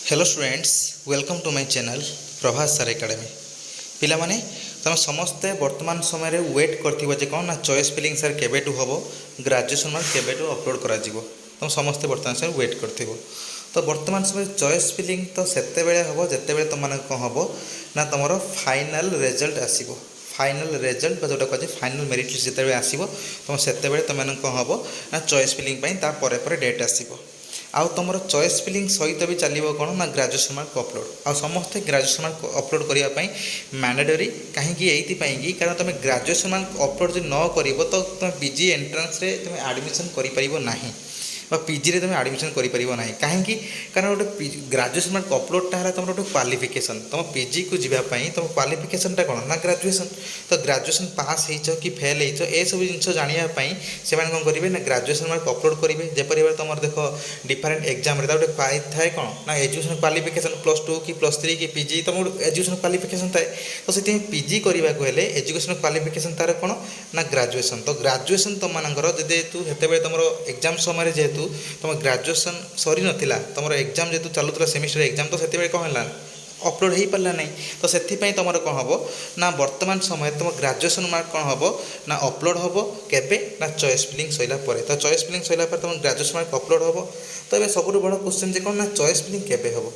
Hello students welcome to my channel Prabhas sir academy पिला माने तुम समस्ते वर्तमान समय रे वेट करथिबो जे कोन ना चॉइस फिलिंग सर केबेटू हबो ग्रेजुएशन मार्क केबेटू अपलोड करा जिवो तुम समस्ते वर्तमान समय वेट करथिबो। तो वर्तमान समय चॉइस फिलिंग तो सेते बेले हबो जेते बेले तुम माने कोन हबो ना तुमरो फाइनल रिजल्ट आसीबो। फाइनल रिजल्ट जोटा कहे फाइनल मेरिट लिस्ट जेते बेले आसीबो तुम सेते बेले तुम माने कोन हबो ना चॉइस फिलिंग पई ता परे परे डेट आसीबो। आउ तुम चॉइस फिलिंग सहित भी चलो कौन ना ग्रेजुएशन मार्क अपलोड आ समस्ते ग्रेजुएशन मार्क अपलोड करने मैंडेटरी कहीं कारण तुम ग्रेजुएशन मार्क अपलोड जो न कर तो तुम पीजी एंट्रांस रे तुम एडमिशन कर पीजी रे तुम एडमिशन कर कहीं कारण गोटे ग्रेजुएशन मार्क अपलोडटा है तुम गोटे क्वालिफिकेशन तुम पीजी को जीवाई तुम क्वालिफिकेशनटा कौन ना ग्रेजुएशन। तो ग्रेजुएशन पास कि फेल हो सब जिन जानापी से कौन करेंगे ना ग्रेजुएशन मार्क अपलोड करेंगे जपरी तुम देख डिफरेन्ट एग्जाम गोटे थाए कौन ना एजुकेशन क्वालिफिकेशन +2 कि +3 कि पीजी तुम एजुकेशन क्वालिफिकेशन थाए। तो से पीजी करने को एजुकेशन क्वालिफिकेशन तार कौन ना ग्रेजुएशन। तो ग्रेजुएशन तुम मानकर जेहेतु हेतु तुम एग्जाम समय जेहेतु तुम ग्रेजुएशन सरी नाला तुम एग्जाम जेहतु चलुला सेमिस्टर एग्जाम तो से कौन है अपलोड हो पारा ना। तो से तुम कौन हम ना वर्तमान समय तुम ग्रेजुएशन मार्क कौन हम ना अपलोड हम केबे ना चॉइस फिलिंग सैला परे। तो चॉइस फिलिंग सैला तुम ग्रेजुएशन मार्क अपलोड हम। तो ये सब बड़ क्वेश्चन जे कौन ना चॉइस फिलिंग केबे हम।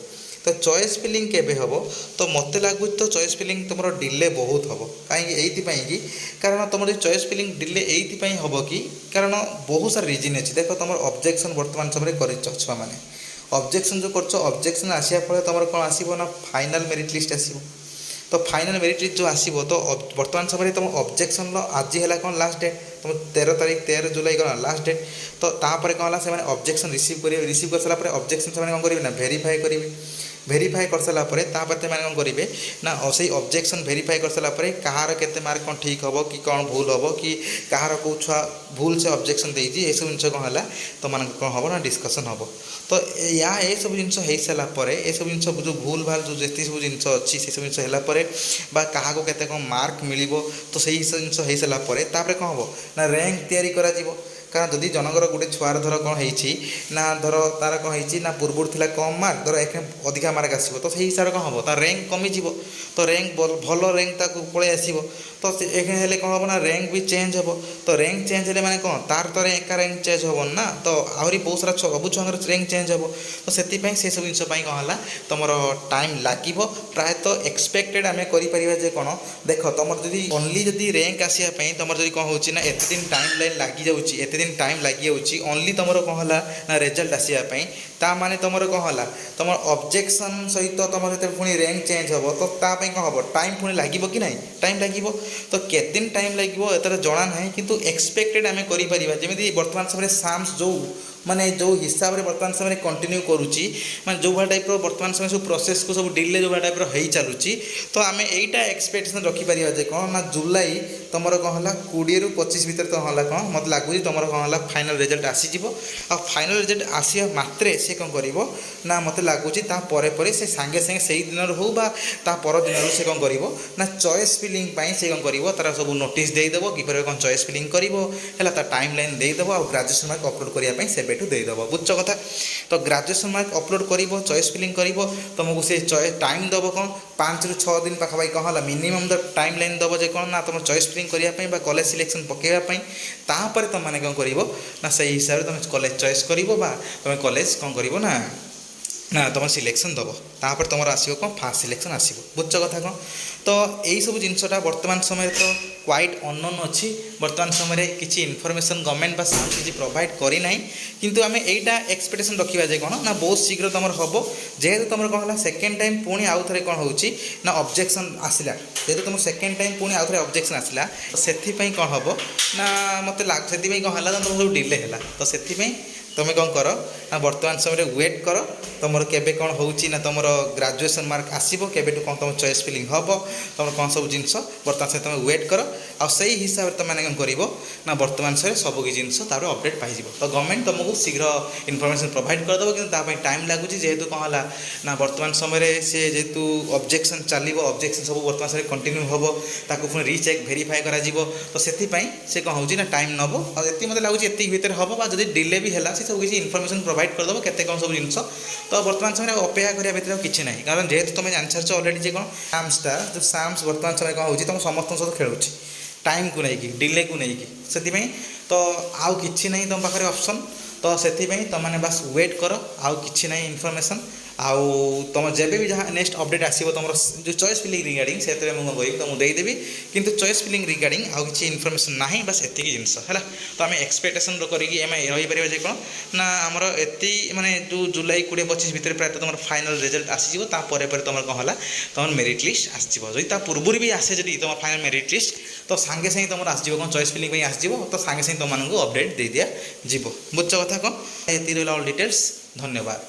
तो चॉइस फिलिंग केबे हम तो मत लगुच तो चॉइस फिलिंग तुम डिले बहुत हम कहीं कारण तुम जो चॉइस फिलिंग डिले ये हम कि कारण बहुत सारा रिजन अच्छी देख तुम ऑब्जेक्शन वर्तमान समय कर मैंने ऑब्जेक्शन जो कर ऑब्जेक्शन आसा फल तुम कौन आसो ना फाइनल मेरिट लिस्ट आसो। तो फाइनल मेरिट लिस्ट जो आसो तो वर्तमान समय तुम ऑब्जेक्शन आज है कौन लास्ट डेट तुम 13 तारीख 13 जुलाई कौन लास्ट डेट। तो तापर कौन है ऑब्जेक्शन रिसीव कर सारापर ऑब्जेक्शन से कौन करेंगे ना वेरीफाई करेंगे वेरीफाई कर सारापर कौन करेंगे ना से ऑब्जेक्शन वेरीफाई कर सारापर कहार केते मार्क कौन ठीक हम कि कौन भूल हम कि कहार कौ छुआ भूल से ऑब्जेक्शन देती ये सब जिन कौन है तो मान कौन हम ना डिस्कसन हम। तो या ये सब जिन हो सारापर ये सब जिन जो भूल भाल जो जिते सब जिन अच्छी से सब जिन है क्या केते कौन मार्क मिल तो से जिन हो सारापर कौन हम ना रैंक तैयारी करा जीवो। कारण जदि जनकर गोटे छुआर धर कौन होती ना धर तार कौन होती ना पूर्व थी कम मार्क धर एक अधिका मार्क आसो तो सही हिसाब से कौन हम तार रैंक कमिज तो रैंक भल रैंक पलि आसो तो ये कौन हम ना रैंक भी चेंज हम। तो रैंक चेंज है मैंने कौन तार तो एका रैंक चेंज हम ना तो आहरी बहुत सारा सब छुआ रैंक चेंज हम। तो से सब जिन कौन है तुम टाइम लगे प्रायतः एक्सपेक्टेड आम कर कौन देख तुम जदि ओनली जदि रैंक आसापी तुम जब कौन होना एत दिन टाइम लाइन लगी जाऊँगी एत दिन टाइम लगी जाऊँगी ओनली तुम कौन है ना रिजल्ट आसापी ता माने तुम कौन है तुम ऑब्जेक्शन सहित तुम पुणी रैंक चेंज हम तो कौन हम टाइम पुणी लगे कि ना टाइम लगे। तो केत दिन टाइम लगे एतर जना ना किंतु एक्सपेक्टेड आम करमी वर्तमान समय साम्स जो माने जो हिसाब से वर्तमान समय कंटिन्यू करुच्ची मैं जो भाई टाइप वर्तमान समय सब प्रोसेस को सब डिले जो भाई टाइप हो चलुची। तो आम यहीटा एक्सपेक्टेशन रखिपर जे कौन ना जुलाई तुम कौन है 20 ରୁ 25 भितर तो है कौन मत लगुच तुम कौन है फाइनल रिजल्ट आसीज आ फाइनल रिजल्ट आसा मात्रे से कौन कर ना मत लगुच से सांगे सांगे से दिन हो पर दिन से कौन कर ना चॉइस फिलिंग से कौन कर तार सब नोटिस देदेव किपर कौन चॉइस फिलिंग कर टाइम लाइन देदेव आ ग्रेजुएशन मार्क अपलोड करने से देदेव बुझ कथा। तो ग्रेजुएशन मार्क अपलोड कर चॉइस फिलिंग कर तुमको से टाइम दब कौन 5 ରୁ 6 दिन पाखापाखि कौन है मिनिमम टाइम लाइन दब जे कौन ना तुम चॉइस फिलिंग करने कॉलेज सिलेक्शन पकेवाई तापर तुम मैंने कौन कर ना से हिसाब से तुम कॉलेज चॉइस कर तुम कॉलेज कौन कर ना तुम सिलेक्शन दब तापर तुम आसो कौन फास्ट सिलेक्शन आसो बुझ कथा कौन। तो यही सब जिनटा वर्तमान समय तो क्वाइट अननोन अच्छी वर्तमान समय किसी इनफॉरमेशन गवर्नमेंट बा साउंड किसी प्रोवाइड करना किंतु आम यहीटा एक्सपेक्टेशन रखा जाए कौन ना बहुत शीघ्र तुम हम जेहेतु तुम कौन है सेकेंड टाइम पुणी आउ थे कौन हो ना ऑब्जेक्शन आसला जेहेतु तुम सेकेंड टाइम पुणी आउ थे ऑब्जेक्शन आसला से कौन हम ना मत से कौन है तुम सब डिले है तो से तुम कौन कर ना वर्तमान समय वेट कर तुम केबे कौन हो तुम ग्रेजुएशन मार्क आसो केबे कौन तुम चॉइस फिलिंग हम तुम कौन सब जिन वर्तमान समय तुम वेट कर आ सही हिसाब से तुमने कौन कर ना वर्तमान समय सब जिन अपडेट पाई। तो गवर्नमेंट तुमको शीघ्र इनफॉरमेशन प्रोवाइड करदेव कि टाइम लगुच जेहेतु कौन है ना वर्तमान समय से जेहेतु ऑब्जेक्शन चलो ऑब्जेक्शन सब वर्तमान समय कंटिन्यू हम ताकू पुणी रीचेक वेरीफाई कर तो से कौन हो टाइम नब आ मत लगुच ये भितर हम जब डिले भी है सब किसी इनफॉरमेशन प्रोवाइड करदेव केते कौन सब जिनस तो वर्तमान समय अपेक्षा करिया भितर किछि नाही कारण जेहेतु तुम जान सारछ ऑलरेडी जे कोन साम्सटा जो साम्स वर्तमान समय कौन होची तुम समस्त सहित खेलुछि टाइम को नहीं डिले को नहीं से तो आउ किछि नहीं तुम पाखे ऑप्शन तो से तुम मैंने बस वेट कर आउ किछि नहीं इनफॉरमेशन आउ तुम जब भी जहाँ नेक्स्ट अपडेट आसो तुम जो चॉइस फिलिंग रिगार्डिंग से मुझे कह तुमको देदेवि किंतु चॉइस फिलिंग रिगार्डिंग आउ किसी इनफॉरमेशन ना बस एति जिनस है तो आम एक्सपेक्टेशन करेंगे रहीपर जे कौन ना आमर एति माने जो जुलाई 20-25 भितर प्रायतः तुम फाइनल रिजल्ट आसीज तुम कौन है तुम मेरिट लिस्ट आसो पूर्व भी आसे जी तुम फाइनल मेरिट लिस्ट तो सांगे सांगे तुम आसो कौन चॉइस फिलिंग आसो तो सांगे सांगे तुमको अपडेट दे दिया बुझ कथा कौन ये ऑल डिटेल्स धन्यवाद।